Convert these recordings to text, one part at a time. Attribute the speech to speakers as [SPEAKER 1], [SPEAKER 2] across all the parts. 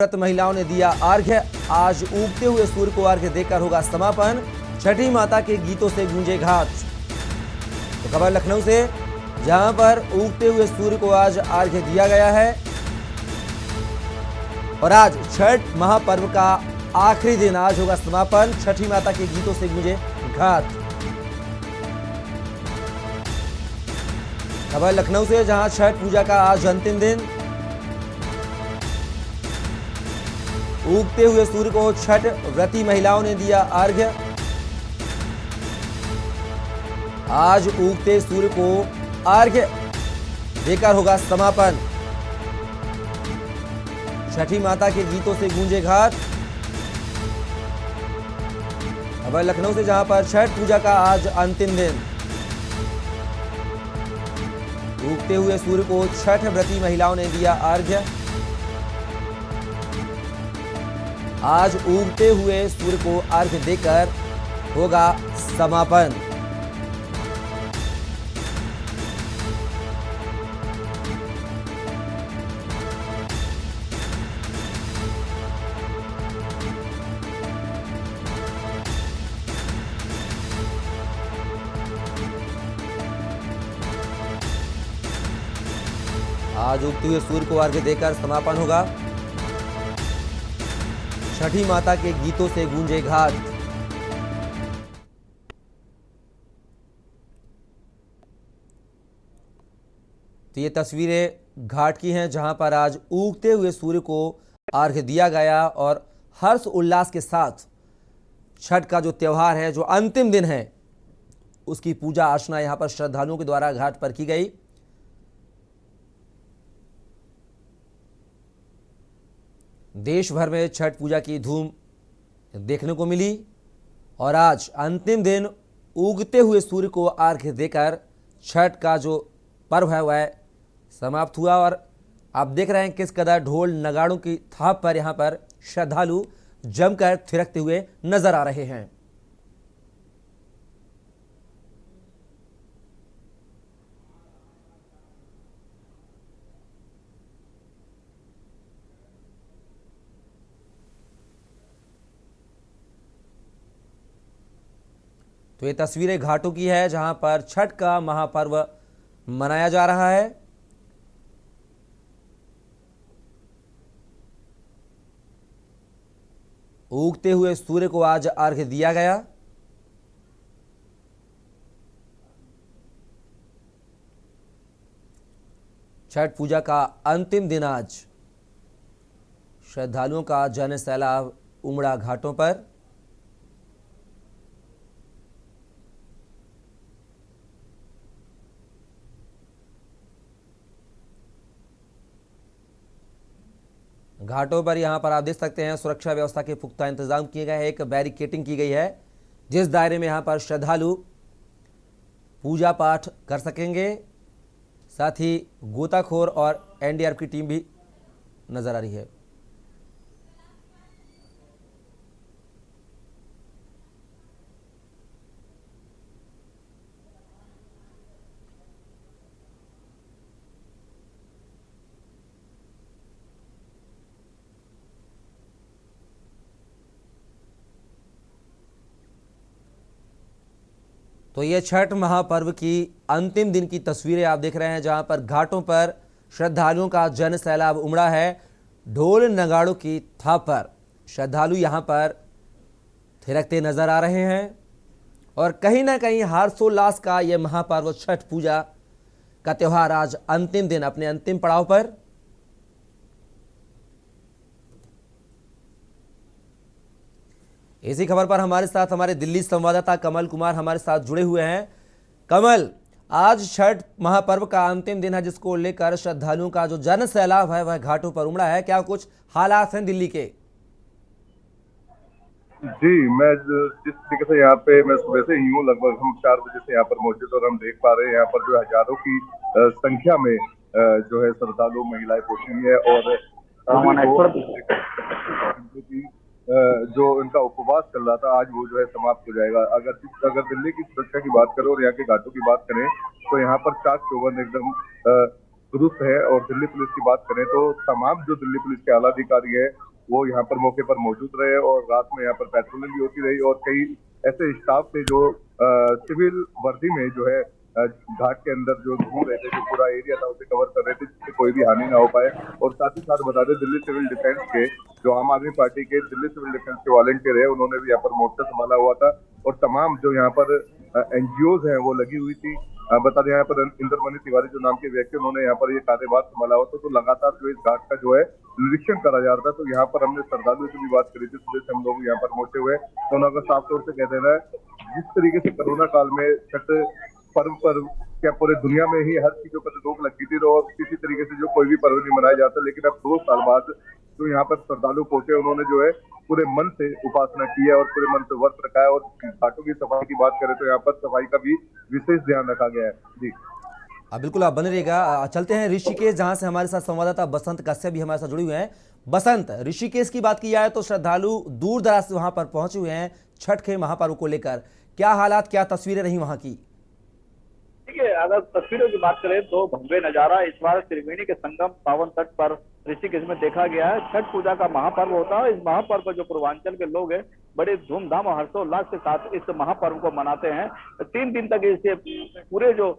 [SPEAKER 1] व्रत महिलाओं ने दिया अर्घ्य। आज उगते हुए सूर्य को अर्घ्य देकर होगा समापन। छठी माता के गीतों से गूंजे घाट। तो खबर लखनऊ से, जहां पर उगते हुए सूर्य को आज अर्घ्य दिया गया है और आज छठ महापर्व का आखिरी दिन। आज होगा समापन। छठी माता के गीतों से गूंजे घाट। खबर लखनऊ से, जहां छठ पूजा का आज अंतिम दिन। उगते हुए सूर्य को छठ व्रती महिलाओं ने दिया अर्घ्य। आज उगते सूर्य को अर्घ्य देकर होगा समापन। छठी माता के गीतों से गूंजे घाट। खबर लखनऊ से, जहां पर छठ पूजा का आज अंतिम दिन। उगते हुए सूर्य को छठ व्रती महिलाओं ने दिया अर्घ्य। आज उगते हुए सूर्य को अर्घ्य देकर होगा समापन। आज उगते हुए सूर्य को अर्घ्य देकर समापन होगा। छठी माता के गीतों से गूंजे घाट। तो ये तस्वीरें घाट की हैं, जहां पर आज उगते हुए सूर्य को अर्घ्य दिया गया और हर्ष उल्लास के साथ छठ का जो त्योहार है, जो अंतिम दिन है, उसकी पूजा अर्चना यहां पर श्रद्धालुओं के द्वारा घाट पर की गई। देश भर में छठ पूजा की धूम देखने को मिली और आज अंतिम दिन उगते हुए सूर्य को अर्घ्य देकर छठ का जो पर्व है वह समाप्त हुआ। और आप देख रहे हैं किस कदर ढोल नगाड़ों की थाप पर यहां पर श्रद्धालु जमकर थिरकते हुए नजर आ रहे हैं। तो ये तस्वीरें घाटों की है, जहां पर छठ का महापर्व मनाया जा रहा है। उगते हुए सूर्य को आज अर्घ्य दिया गया। छठ पूजा का अंतिम दिन आज। श्रद्धालुओं का जन सैलाब उमड़ा घाटों पर। घाटों पर यहां पर आप देख सकते हैं सुरक्षा व्यवस्था के पुख्ता इंतजाम किए गए हैं। एक बैरिकेटिंग की गई है, जिस दायरे में यहां पर श्रद्धालु पूजा पाठ कर सकेंगे। साथ ही गोताखोर और एनडीआरएफ की टीम भी नजर आ रही है। तो ये छठ महापर्व की अंतिम दिन की तस्वीरें आप देख रहे हैं, जहां पर घाटों पर श्रद्धालुओं का जन सैलाब उमड़ा है। ढोल नगाड़ों की थाप पर श्रद्धालु यहां पर थिरकते नजर आ रहे हैं और कहीं ना कहीं हर्षोल्लास का यह महापर्व छठ पूजा का त्योहार आज अंतिम दिन अपने अंतिम पड़ाव पर। इसी खबर पर हमारे साथ हमारे दिल्ली संवाददाता कमल कुमार हमारे साथ जुड़े हुए हैं। कमल, आज छठ महापर्व का अंतिम दिन है, जिसको लेकर श्रद्धालुओं का जो जन सैलाब है वह घाटों पर उमड़ा है। क्या कुछ हालात हैं दिल्ली के?
[SPEAKER 2] जी, मैं जिस तरीके से यहाँ पे मैं सुबह से ही हूँ, लगभग हम 4 बजे से यहाँ पर मौजूद और हम देख पा रहे हैं यहाँ पर जो हजारों की संख्या में जो है श्रद्धालु महिलाएं पहुंची हुई है और जो इनका उपवास चल रहा था आज वो जो है समाप्त हो जाएगा। अगर दिल्ली की सुरक्षा की बात करें और यहाँ के घाटों की बात करें तो यहाँ पर चाक चौबंद एकदम दुरुस्त है। और दिल्ली पुलिस की बात करें तो तमाम जो दिल्ली पुलिस के आला अधिकारी है वो यहाँ पर मौके पर मौजूद रहे और रात में यहाँ पर पेट्रोलिंग भी होती रही और कई ऐसे स्टाफ थे जो सिविल वर्दी में जो है घाट के अंदर जो घूम रहे थे, जो पूरा एरिया था उसे कवर कर रहे थे जिससे कोई भी हानि ना हो पाए। और साथ ही साथ बता दें, दिल्ली सिविल डिफेंस के जो आम आदमी पार्टी के दिल्ली सिविल डिफेंस के वॉलंटियर है, उन्होंने भी यहाँ पर मोर्चा संभाला हुआ था और तमाम जो यहाँ पर एनजीओज हैं वो लगी हुई थी। बता दें यहाँ पर इंद्रमणि तिवारी जो नाम के व्यक्ति, उन्होंने यहाँ पर ये कार्यभार संभाला हुआ था। तो लगातार जो इस घाट का जो है निरीक्षण करा जा रहा था। तो यहाँ पर हमने श्रद्धालुओं से भी बात करी थी, सुबह से हम लोग यहाँ पर पहुंचे हुए, तो उन्होंने साफ तौर से कह देना है जिस तरीके से कोरोना काल में छठ पर्व पर क्या पूरे दुनिया में ही हर चीजों पर रोक लगी थी और किसी तरीके से जो कोई भी पर्व नहीं मनाया जाता, लेकिन अब 2 साल बाद जो यहाँ पर श्रद्धालु पहुंचे, उन्होंने जो है पूरे मन से उपासना की है और पूरे मन से व्रत रखा है। और घाटों की सफाई की बात करें तो यहाँ पर सफाई का भी विशेष ध्यान रखा गया है। जी
[SPEAKER 1] बिल्कुल, आप बने रहिएगा। चलते हैं ऋषिकेश, जहां से हमारे साथ संवाददाता बसंत कश्यप भी हमारे साथ जुड़े हुए हैं। बसंत, ऋषिकेश की बात की जाए तो श्रद्धालु दूर दराज से वहां पर पहुंचे हुए हैं छठ के महापर्व को लेकर। क्या हालात, क्या तस्वीरें रही वहां की?
[SPEAKER 3] देखिए, अगर तस्वीरों की बात करें तो भव्य नजारा इस बार त्रिवेणी के संगम पावन तट पर ऋषिकेश में देखा गया है। छठ पूजा का महापर्व होता है। इस महापर्व पर जो पूर्वांचल के लोग हैं बड़े धूमधाम और हर्षोल्लास के साथ इस महापर्व को मनाते हैं। 3 दिन तक इसे पूरे जो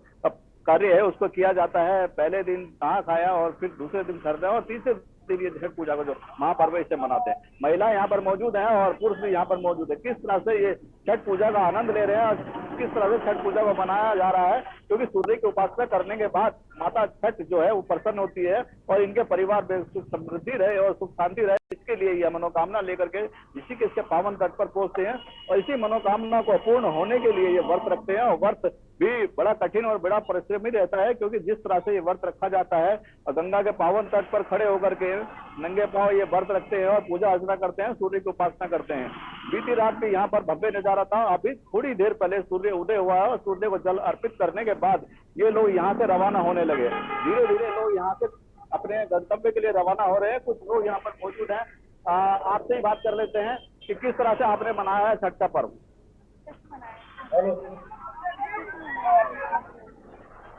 [SPEAKER 3] कार्य है उसको किया जाता है। पहले दिन नहा खाया और फिर दूसरे दिन खरीदा और तीसरे दिन ये छठ पूजा का जो महापर्व है इसे मनाते हैं। महिलाएं यहाँ पर मौजूद हैं और पुरुष भी यहाँ पर मौजूद है। किस तरह से ये छठ पूजा का आनंद ले रहे हैं और किस तरह से छठ पूजा को मनाया जा रहा है, क्योंकि सूर्य की उपासना करने के बाद माता छठ जो है वो प्रसन्न होती है और इनके परिवार में सुख समृद्धि रहे और सुख शांति रहे, इसके लिए यह मनोकामना लेकर के ऋषिकेश के पावन तट पर पहुंचते हैं और इसी मनोकामना को पूर्ण होने के लिए ये व्रत रखते हैं। और व्रत भी बड़ा कठिन और बड़ा परिश्रमी रहता है, क्योंकि जिस तरह से ये व्रत रखा जाता है और गंगा के पावन तट पर खड़े होकर के नंगे पांव ये व्रत रखते हैं और पूजा अर्चना करते हैं, सूर्य की उपासना करते हैं। बीती रात भी यहाँ पर भव्य नजारा था। अभी थोड़ी देर पहले सूर्य उदय हुआ है और सूर्य को जल अर्पित करने के बाद ये लोग यहाँ से रवाना होने लगे। धीरे धीरे लोग यहाँ से अपने गंतव्य के लिए रवाना हो रहे हैं। कुछ लोग यहाँ पर मौजूद हैं, आपसे ही बात कर लेते हैं कि किस तरह से आपने मनाया है छठ का पर्व।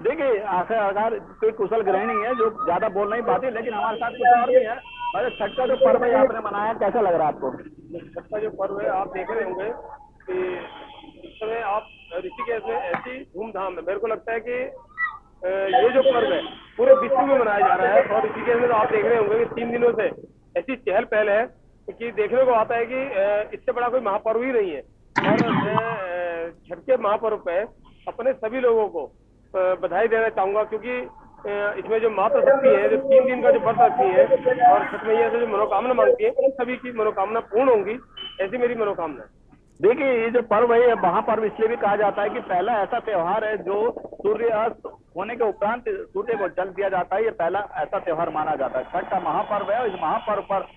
[SPEAKER 3] देखिए, आखिर अगर कोई कुशल गृहिणी है जो ज्यादा बोल नहीं पाती, लेकिन हमारे साथ कुछ और भी है। अरे छठ का जो पर्व है आपने मनाया, कैसा लग रहा है आपको?
[SPEAKER 4] छठ का जो पर्व है आप देख रहे होंगे कि इस समय आप ऋषिकेश में ऐसी धूमधाम है। मेरे को लगता है कि ये जो पर्व है पूरे विश्व में मनाया जा रहा है और ऋषिकेश में तो आप देख रहे होंगे कि 3 दिनों से ऐसी चहल पहल है कि देखने को आता है कि इससे बड़ा कोई महापर्व ही नहीं है। और मैं छठ के महापर्व पे अपने सभी लोगों को बधाई देना चाहूंगा, क्योंकि इसमें जो माता शक्ति है, जो 3 दिन का जो व्रत रखती है और छठ मैया से जो मनोकामना मांगती है, उन सभी की मनोकामना पूर्ण होंगी, ऐसी मेरी मनोकामना है।
[SPEAKER 3] देखिए, ये जो पर्व है ये महापर्व इसलिए भी कहा जाता है कि पहला ऐसा त्योहार है जो सूर्यास्त होने के उपरांत सूर्य को जल दिया जाता है। ये पहला ऐसा त्योहार माना जाता है। छठ का महापर्व है और इस महापर्व पर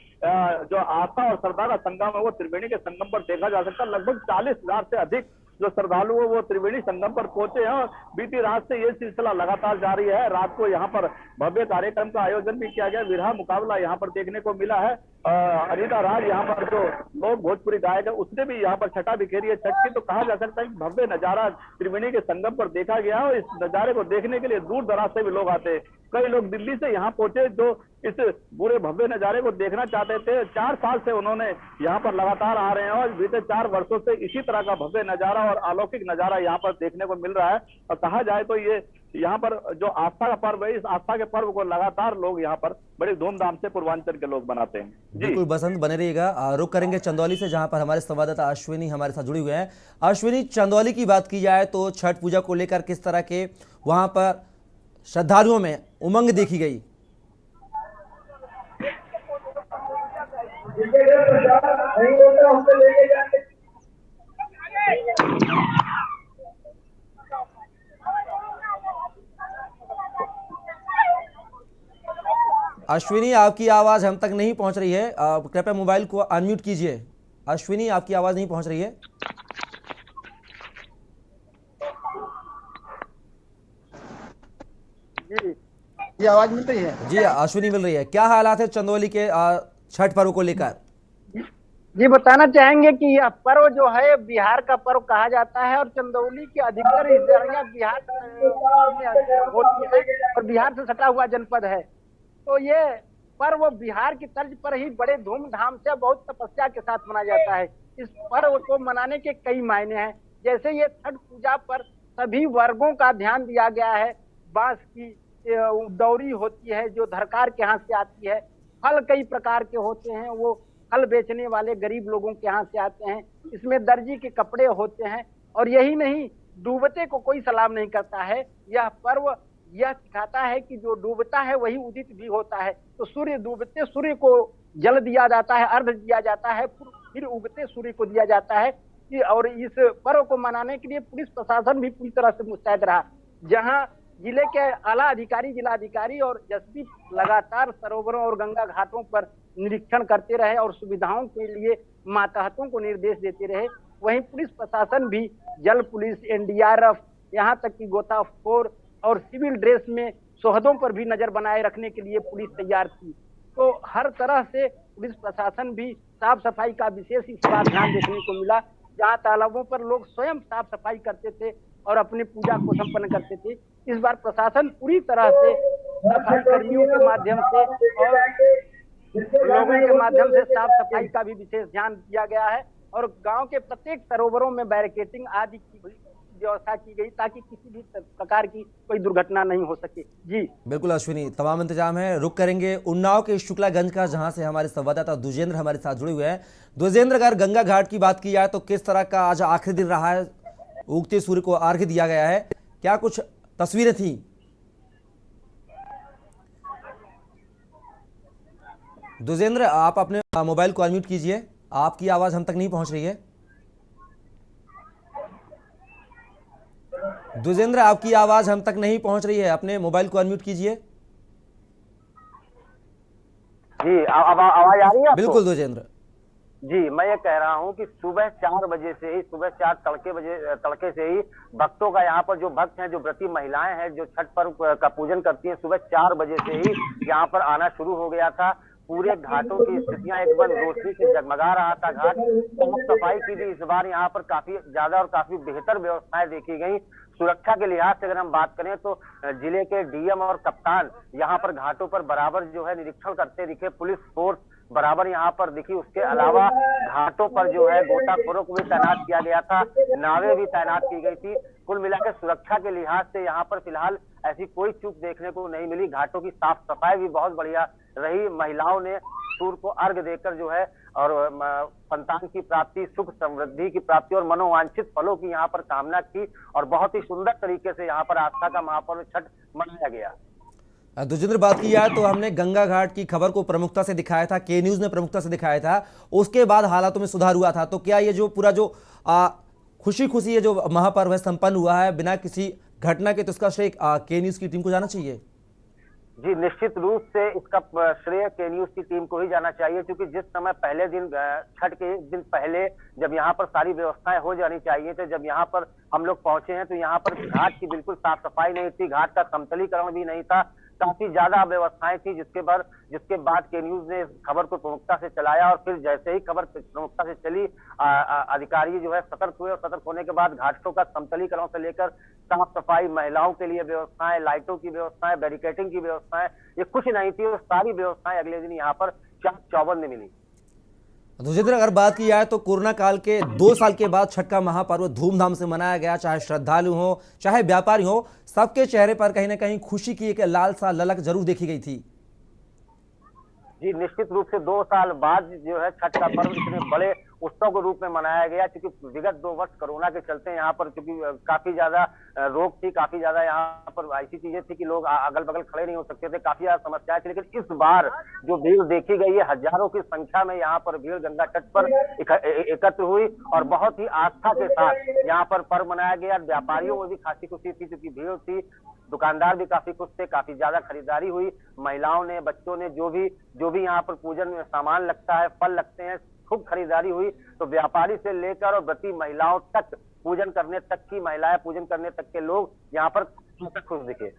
[SPEAKER 3] जो आस्था और श्रद्धा का संगम है वो त्रिवेणी के संगम पर देखा जा सकता है। लगभग 40,000 से अधिक जो श्रद्धालु है वो त्रिवेणी संगम पर पहुंचे हैं और बीती रात से ये सिलसिला लगातार जारी है। रात को यहाँ पर भव्य कार्यक्रम का आयोजन भी किया गया। विरहा मुकाबला यहाँ पर देखने को मिला है। अनिता राज यहाँ पर जो लोग भोजपुरी गायक है उसने भी यहाँ पर छठा बिखेरी है छठ की। तो कहा जा सकता है कि भव्य नजारा त्रिवेणी के संगम पर देखा गया और इस नजारे को देखने के लिए दूर दराज से भी लोग आते हैं। कई लोग दिल्ली से यहाँ पहुंचे जो इस पूरे भव्य नजारे को देखना चाहते थे। 4 साल से उन्होंने यहाँ पर लगातार आ रहे हैं और बीते 4 वर्षों से इसी तरह का भव्य नजारा और अलौकिक नजारा यहाँ पर देखने को मिल रहा है। और कहा जाए तो ये यहाँ पर जो आस्था का पर्व है, इस आस्था के पर्व को लगातार लोग यहाँ पर बड़े धूमधाम से पूर्वांचल के लोग मनाते हैं।
[SPEAKER 1] बिल्कुल बसंत, बने रहिएगा। रुक करेंगे चंदौली से, जहां पर हमारे संवाददाता अश्विनी हमारे साथ जुड़े हुए हैं। अश्विनी, चंदौली की बात की जाए तो छठ पूजा को लेकर किस तरह के वहां पर श्रद्धालुओं में उमंग देखी गई? अश्विनी, आपकी आवाज हम तक नहीं पहुंच रही है, कृपया मोबाइल को अनम्यूट कीजिए। अश्विनी, आपकी आवाज नहीं पहुंच रही है।
[SPEAKER 5] जी आवाज मिल रही है?
[SPEAKER 1] जी अश्विनी मिल रही है। क्या हालात है चंदौली के छठ पर्व को लेकर?
[SPEAKER 5] जी बताना चाहेंगे कि यह पर्व जो है बिहार का पर्व कहा जाता है और चंदौली की अधिकतर हिस्सेदारियां बिहार में होती है और बिहार से सटा हुआ जनपद है। तो ये पर्व बिहार की तर्ज पर ही बड़े धूमधाम से बहुत तपस्या के साथ मनाया जाता है। इस पर्व को मनाने के कई मायने हैं। जैसे ये छठ पूजा पर सभी वर्गों का ध्यान दिया गया है। बांस की दौरी होती है जो धरकार के हाथ से आती है। फल कई प्रकार के होते हैं, वो फल बेचने वाले गरीब लोगों के यहाँ से आते हैं। इसमें दर्जी के कपड़े होते हैं। और यही नहीं, डूबते को कोई सलाम नहीं करता है। यह पर्व यह सिखाता है कि जो डूबता है वही उदित भी होता है। तो सूर्य डूबते सूर्य को जल दिया जाता है, अर्घ दिया जाता है, फिर उगते सूर्य को दिया जाता है। और इस पर्व को मनाने के लिए पुलिस प्रशासन भी पूरी तरह से मुस्तैद रहा। जहां जिले के आला अधिकारी, जिलाधिकारी और एसपी लगातार सरोवरों और गंगा घाटों पर निरीक्षण करते रहे और सुविधाओं के लिए मातहतों को निर्देश देते रहे, वहीं पुलिस प्रशासन भी जल पुलिस, एनडीआरएफ, यहाँ तक कि गोताखोर और सिविल ड्रेस में शोहदों पर भी नजर बनाए रखने के लिए पुलिस तैयार थी। तो हर तरह से पुलिस प्रशासन भी साफ सफाई का विशेष इस बार ध्यान देखने को मिला। जहाँ तालाबों पर लोग स्वयं साफ सफाई करते थे और अपनी पूजा को संपन्न करते थे, इस बार प्रशासन पूरी तरह से सफाई कर्मियों के माध्यम से और लोगों के माध्यम से साफ सफाई का भी विशेष ध्यान दिया गया है। और गांव के प्रत्येक सरोवरों में बैरिकेटिंग आदि की व्यवस्था की गई ताकि किसी भी प्रकार की कोई दुर्घटना नहीं हो सके। जी
[SPEAKER 1] बिल्कुल अश्विनी, तमाम इंतजाम है। रुक करेंगे उन्नाव के शुक्लागंज का, जहां से हमारे संवाददाता द्विजेंद्र हमारे साथ जुड़े हुए हैं। द्विजेंद्र, अगर गंगा घाट की बात की जाए तो किस तरह का आज आखिरी दिन रहा है? उगते सूर्य को अर्घ्य दिया गया है, क्या कुछ तस्वीरें थी? द्विजेंद्र, आप अपने मोबाइल को अनम्यूट कीजिए, आपकी आवाज हम तक नहीं पहुंच रही है। द्विजेंद्र, आपकी आवाज हम तक नहीं पहुंच रही है, अपने मोबाइल को अनम्यूट कीजिए।
[SPEAKER 6] जी, अब आवाज आ रही है आपको?
[SPEAKER 1] बिल्कुल द्विजेंद्र
[SPEAKER 6] जी, मैं ये कह रहा हूँ कि सुबह 4 बजे से ही, सुबह 4 तड़के से ही भक्तों का, यहाँ पर जो भक्त हैं, जो व्रती महिलाएं हैं, जो छठ पर्व का पूजन करती हैं, सुबह 4 बजे से ही यहाँ पर आना शुरू हो गया था। पूरे घाटों की स्थितियां एकदम रोशनी से जगमगा रहा था घाट। साफ सफाई की भी इस बार यहाँ पर काफी ज्यादा और काफी बेहतर व्यवस्थाएं देखी गई। सुरक्षा के लिहाज से अगर हम बात करें तो जिले के डीएम और कप्तान यहाँ पर घाटों पर बराबर जो है निरीक्षण करते दिखे। पुलिस फोर्स बराबर यहाँ पर दिखी। उसके अलावा घाटों पर जो है गोताखोरों को भी तैनात किया गया था, नावें भी तैनात की गई थी। कुल मिलाकर सुरक्षा के लिहाज से यहाँ पर फिलहाल ऐसी कोई चूक देखने को नहीं मिली। घाटों की साफ सफाई भी बहुत बढ़िया रही। महिलाओं ने सूर्य को अर्घ देकर जो है और संतान की प्राप्ति, सुख समृद्धि की प्राप्ति और मनोवांछित फलों की यहाँ पर कामना की और बहुत ही सुंदर तरीके से यहाँ पर आस्था का महापर्व छठ मनाया गया।
[SPEAKER 1] द्विजेंद्र, बात की जाए तो हमने गंगा घाट की खबर को प्रमुखता से दिखाया था, के न्यूज ने प्रमुखता से दिखाया था, उसके बाद हालातों में सुधार हुआ था। तो क्या ये जो पूरा जो खुशी खुशी ये जो महापर्व है संपन्न हुआ है बिना किसी घटना के, तो इसका श्रेय के न्यूज की टीम को जाना चाहिए?
[SPEAKER 6] जी, निश्चित रूप से इसका श्रेय के न्यूज की टीम को ही जाना चाहिए, क्योंकि जिस समय पहले दिन, छठ के एक दिन पहले जब यहाँ पर सारी व्यवस्थाएं हो जानी चाहिए थे, जब यहाँ पर हम लोग पहुंचे हैं तो यहाँ पर घाट की बिल्कुल साफ सफाई नहीं थी, घाट का समतलीकरण भी नहीं था, काफी ज्यादा व्यवस्थाएं थी। जिसके बाद के न्यूज ने खबर को प्रमुखता से चलाया और फिर जैसे ही खबर प्रमुखता से चली, अधिकारी जो है सतर्क हुए और सतर्क होने के बाद घाटों का समतलीकरण से लेकर साफ सफाई, महिलाओं के लिए व्यवस्थाएं, लाइटों की व्यवस्थाएं, बैरिकेटिंग की व्यवस्थाएं, ये कुछ नहीं थी। और सारी व्यवस्थाएं अगले दिन यहाँ पर चाक चौबंद में मिली।
[SPEAKER 1] द्विजेंद्र, अगर बात की जाए तो कोरोना काल के 2 साल के बाद छठ का महापर्व धूमधाम से मनाया गया। चाहे श्रद्धालु हो, चाहे व्यापारी हो, सबके चेहरे पर कहीं ना कहीं खुशी की एक लालसा ललक जरूर देखी गई थी।
[SPEAKER 6] जी, निश्चित रूप से 2 साल बाद जो है छठ का पर्व इतने बड़े उत्सव के रूप में मनाया गया, क्योंकि विगत 2 वर्ष कोरोना के चलते यहाँ पर क्योंकि काफी ज्यादा रोक थी, काफी ज्यादा यहाँ पर ऐसी चीजें थी कि लोग अगल बगल खड़े नहीं हो सकते थे, काफी ज्यादा समस्याएं थी। लेकिन इस बार जो भीड़ देखी गई है, हजारों की संख्या में यहाँ पर भीड़ गंगा तट पर एकत्र हुई और बहुत ही आस्था के साथ यहाँ पर पर्व मनाया गया। व्यापारियों में भी खासी खुशी थी क्योंकि भीड़ थी, दुकानदार भी काफी खुश थे, काफी ज्यादा खरीदारी हुई। महिलाओं ने, बच्चों ने जो भी यहाँ पर पूजन में सामान लगता है, फल लगते हैं, खूब खरीदारी हुई। तो व्यापारी से लेकर और व्रती महिलाओं तक, पूजन करने तक की महिलाएं, पूजन करने तक के लोग यहाँ पर खुश दिखे।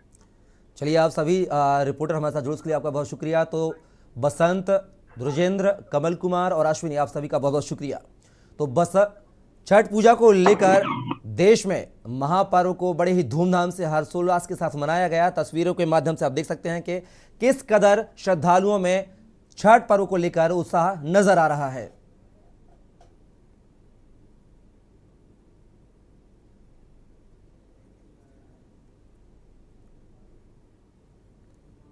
[SPEAKER 1] चलिए, आप सभी रिपोर्टर हमारे साथ जुड़ने के लिए आपका बहुत शुक्रिया। तो बसंत, द्विजेंद्र, कमल कुमार और अश्विनी, आप सभी का बहुत बहुत शुक्रिया। तो बस छठ पूजा को लेकर देश में महापर्व को बड़े ही धूमधाम से हर्षोल्लास के साथ मनाया गया। तस्वीरों के माध्यम से आप देख सकते हैं कि किस कदर श्रद्धालुओं में छठ पर्व को लेकर उत्साह नजर आ रहा है।